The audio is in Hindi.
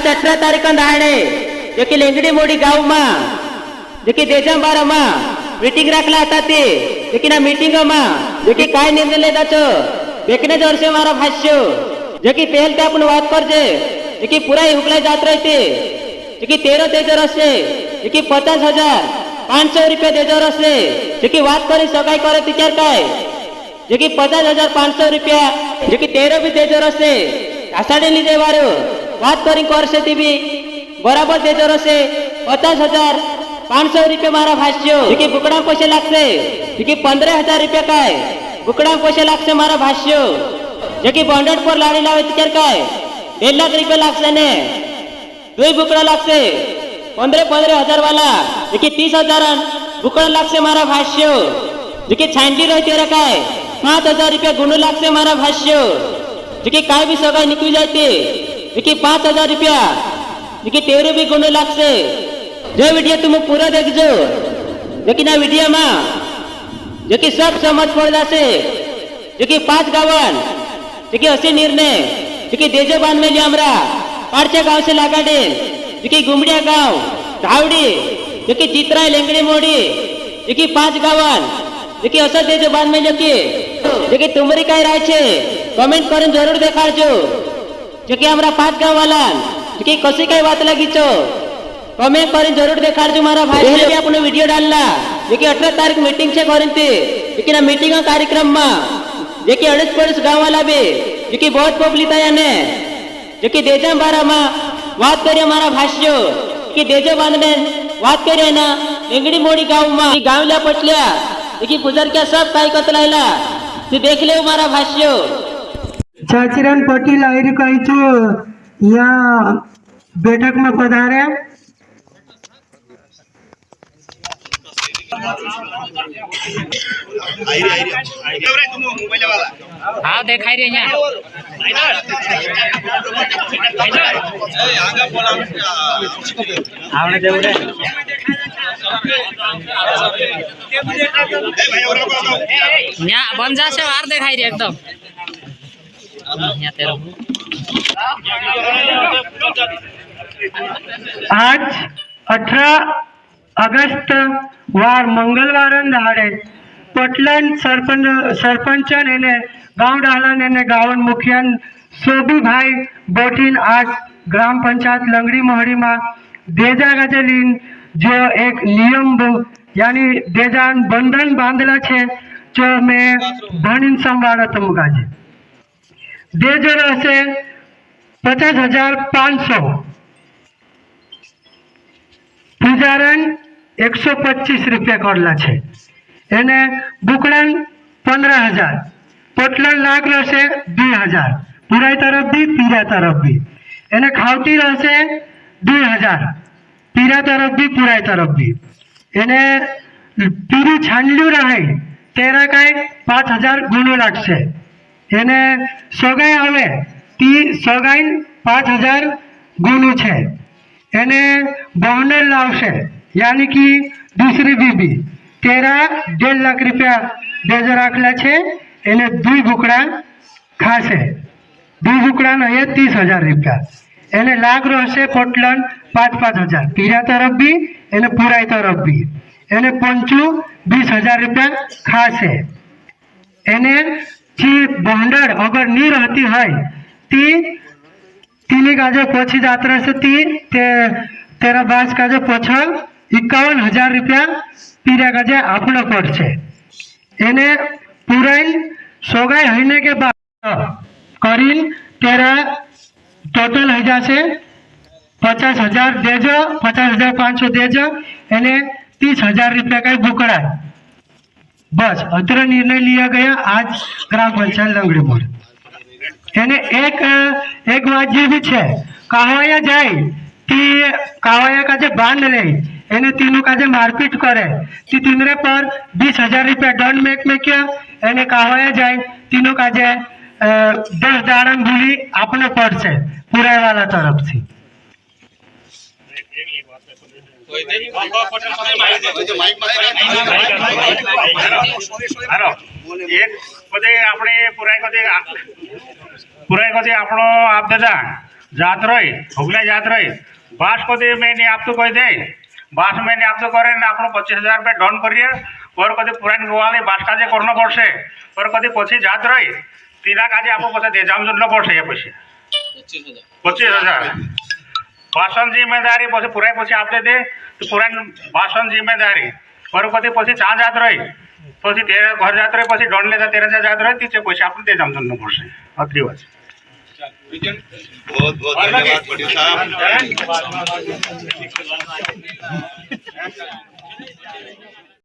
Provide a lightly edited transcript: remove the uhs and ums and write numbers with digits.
आज 18 तारीख दाड़े जो कि लेंगड़ी मोड़ी गाँव में जो कि देजांबारा में मीटिंग रखला था ते लेकिन आ मीटिंग में जो कि काय निर्णय लेता छो देखने जोर से मारा भाष्य जो कि पहल ते अपन बात कर जे जो कि पूरा हुकला जात रही थे जो कि 13 तेजर से जो कि 50,500 रुपया तेजर से जो कि बात करी सगाई करे तिचार काय जो कि 50,500 रुपया जो कि 13 भी तेजर से आषाढ़ी लीधे वारो बात करी कर से भी बराबर तेजर से 50,500 रुपया मारा भाष्य जो कि बुकड़ा पैसे लागसे जो कि 15,000 रुपया काय बुकड़ा पैसे लागसे मारा भाष्य जो कि बॉन्डेड पर लाड़ी लावे तिचार काय 1.5 लाख रुपया लागसे ने 2 बुकड़ा लागसे 15,000 वाला जो कि 30,000 बुकड़ा लागसे मारा भाष्य जो कि छांडी रहती रखाय 5,000 रुपया गुण लागसे मारा भाष्य जो कि काय भी सगाई निकली जाते जो कि 5,000 रुपया जो कि 13 भी गुण लागसे। जो वीडियो तुम पूरा देखो लेकिन आ वीडियो में जो कि सब समझ पड़ जासे जो कि 5 गावन जो कि असी निर्णय जो कि देजो बांध में लिया हमरा पारचा गांव से लागाडे जो कि गुमड़िया गांव धावड़ी जो कि चित्रा लेंगड़ी मोड़ी जो कि 5 गावन जो कि असर देजो बांध में जो कि तुमरी काय राय छे कमेंट कर जरूर देखाड़जो जो कि हमरा 5 गांव वाला जो कि कसी काय बात लगी छो कमेंट कर जरूर देखाड़जो मारा भाई ने भी अपनो वीडियो डालला जो कि 18 तारीख मीटिंग से करते लेकिन मीटिंग कार्यक्रम में जो कि 48 गांव वाला भी जो कि बहुत पब्लिक आया ने जो कि देजांबारा में बात करिए हमारा भाष्य कि देजो बांधने बात करिए ना लेंगड़ी मोड़ी गांव में गांव ला पटलिया जो कि गुजर के सब काय कतलायला तू देख ले हमारा भाष्य चाचीराम पाटील आयरी कही छो या बैठक में पधारे हाँ देखाई रही हैं आवने देव रे यहाँ बन जा से वार देखाई रही एकदम यहाँ तेरा आज 18 अगस्त वार मंगलवार दाड़े पटलन सरपंच ने गांव डालन ने गावन मुखिया सोबी भाई बोटीन आज ग्राम पंचायत लंगड़ी मोहड़ी में देजा गजलीन जो एक नियम यानी देजान बंधन बांधला छे जो मैं भणीन संवादत मुकाजे देजो रहसे 50,500 पूजारण 125 रुपया करला छे एने बुकड़न 15,000 पोटलन लाग रहसे 2,000 पुराई तरफ भी पीरा तरफ भी एने खावटी रहसे 2,000 पीरा तरफ भी पुराई तरफ भी एने पीरी छांडलू रहे तेरा काय 5,000 गुणो लागसे एने सोगाई आवे ती सोगाई 5,000 गुणो छे एने बॉन्डर लावशे यानी कि दूसरी बीबी 13.5 लाख रुपया देजो राखला छे एने 2 बुकड़ा खासे 2 बुकड़ा न 30,000 रुपया एने लाग रहसे पोटलन 5,000 पीरा तरफ भी एने पुराई तरफ भी एने पंचू 20,000 रुपया खासे एने ची बॉन्डर अगर नी रहती है ती तीनी काजे पछी जात्रा से ती तेरा बास काजे पछल 51,000 रुपया पीरा काजे आपनो पड़छे एने पुराइन सोगाई होने के बाद करीन तेरा टोटल हो जासे 50,000 देजो 50,500 देजो एने 30,000 रुपया का बुकड़ा बस अत्र निर्णय लिया गया आज ग्राम पंचायत लंगड़ी मोड़ एने एक बात ये भी छे कहाया जाए कि कहाया का जे बांध ले एने तीनों का जे मारपीट करे ती तीनरे पर 20,000 रुपया दंड में क्या एने कहाया जाए तीनों का जे 10 दाड़न भूली अपने पर से पूरा वाला तरफ से एक पदे આપણે પુરાઈ કદે આપણો આપ દાદા जात रही हुगले जात रही बास कदी मैंने आप तो कह दे बास मैंने आप तो करे आप 25,000 रुपया डन करिए और कदी पुरान गोवाले बास काजे करना पड़से और कदी पछी जात रही तीना काजे आप पैसा दे जाम जन पड़से पैसे 25,000 भाषण जिम्मेदारी पछी पुराई पछी आप दे तो पुरान भाषण जिम्मेदारी और कदी पछी चा जात रही पछी तेरे घर जात रही पछी डन लेता 13,000 जात रही तीचे पैसे आप दे जाम जन पड़से अगली बात बहुत बहुत धन्यवाद पटेल साहब।